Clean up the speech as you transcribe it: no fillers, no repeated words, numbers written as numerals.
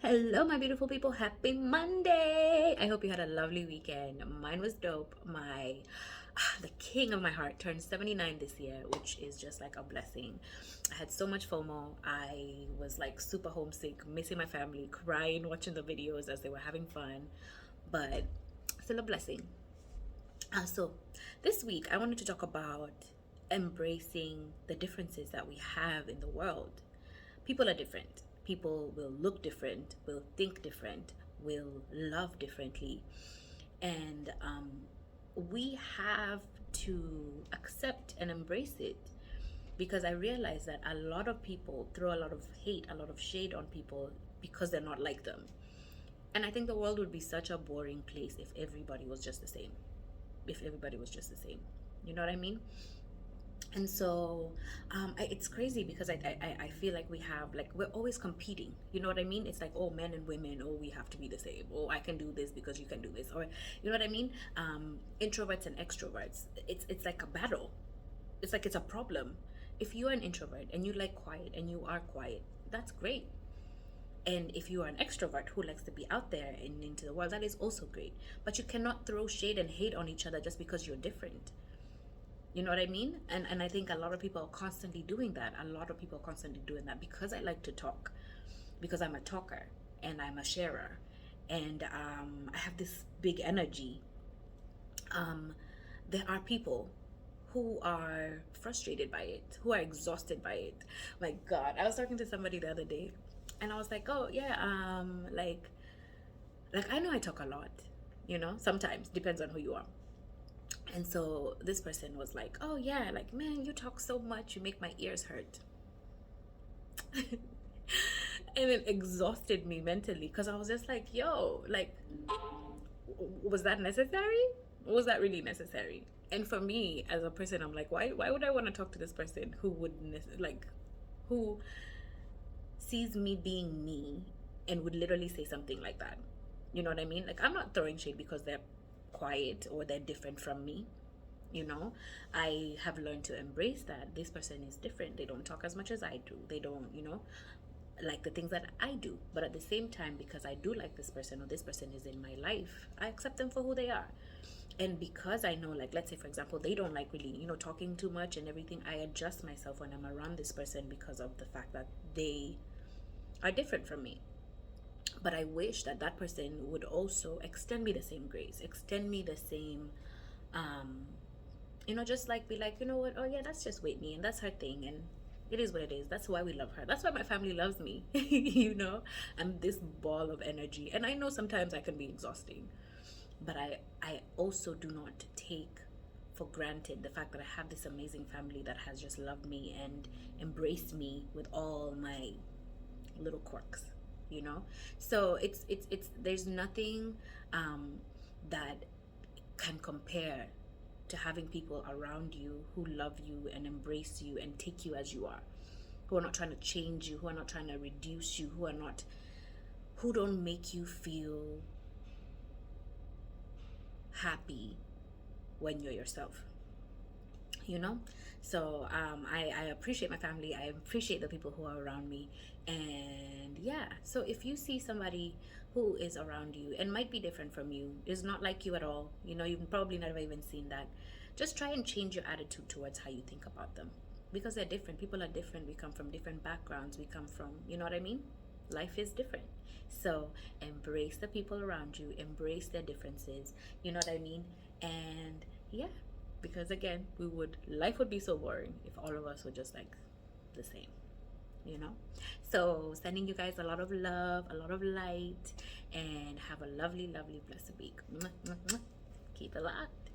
Hello, my beautiful people. Happy Monday. I hope you had a lovely weekend. Mine was dope. The king of my heart turned 79 this year, which is just like a blessing. I had so much FOMO. I was like super homesick, missing my family, crying, watching the videos as they were having fun, but still a blessing. So, this week I wanted to talk about embracing the differences that we have in the world. People are different. People will look different, will think different, will love differently. And we have to accept and embrace it, because I realize that a lot of people throw a lot of hate, a lot of shade on people because they're not like them. And I think the world would be such a boring place if everybody was just the same. If everybody was just the same. You know what I mean? And so it's crazy because I feel like we have, like, we're always competing. You know what I mean? It's like, oh, men and women, oh, we have to be the same. Oh, I can do this because you can do this. Or, you know what I mean? Introverts and extroverts, it's like a battle. It's like it's a problem. If you're an introvert and you like quiet and you are quiet, that's great. And if you are an extrovert who likes to be out there and into the world, that is also great. But you cannot throw shade and hate on each other just because you're different. You know what I mean? And I think a lot of people are constantly doing that. A lot of people are constantly doing that because I like to talk, because I'm a talker and I'm a sharer, and I have this big energy. Um, there are people who are frustrated by it, who are exhausted by it. My God, I was talking to somebody the other day, and I was like, "Oh yeah, like I know I talk a lot, sometimes depends on who you are." And so this person was like, "Oh yeah, like, man, you talk so much, you make my ears hurt." And it exhausted me mentally because I was just like, yo, like, was that necessary? Was that really necessary? And for me as a person, I'm like, why would I want to talk to this person who would like, who sees me being me and would literally say something like that? You know what I mean? Like, I'm not throwing shade because they're quiet or they're different from me. I have learned to embrace that this person is different. They don't talk as much as I do. They don't, like the things that I do. But at the same time, because I do like this person, or this person is in my life, I accept them for who they are. And because I know, like, let's say for example, they don't like really, talking too much and everything, I adjust myself when I'm around this person because of the fact that they are different from me. But I wish that that person would also extend me the same grace, extend me the same, um just like be like, you know what, oh yeah, that's just Whitney and that's her thing, and it is what it is. That's why we love her. That's why my family loves me. I'm this ball of energy. And I know sometimes I can be exhausting, but I also do not take for granted the fact that I have this amazing family that has just loved me and embraced me with all my little quirks, you know? So it's there's nothing um that can compare to having people around you who love you and embrace you and take you as you are, who are not trying to change you, who are not trying to reduce you, who don't make you feel happy when you're yourself, you know. So I appreciate my family. I appreciate the people who are around me. And yeah, so if you see somebody who is around you and might be different from you, is not like you at all, you've probably never even seen that, just try and change your attitude towards how you think about them, because they're different. People are different. We come from different backgrounds. We come from, you know what I mean? Life is different. So embrace the people around you, embrace their differences, you know what I mean? And yeah, because again, life would be so boring if all of us were just like the same, you know. So sending you guys a lot of love, a lot of light, and have a lovely, lovely, blessed week. Mwah, mwah, mwah. Keep it locked.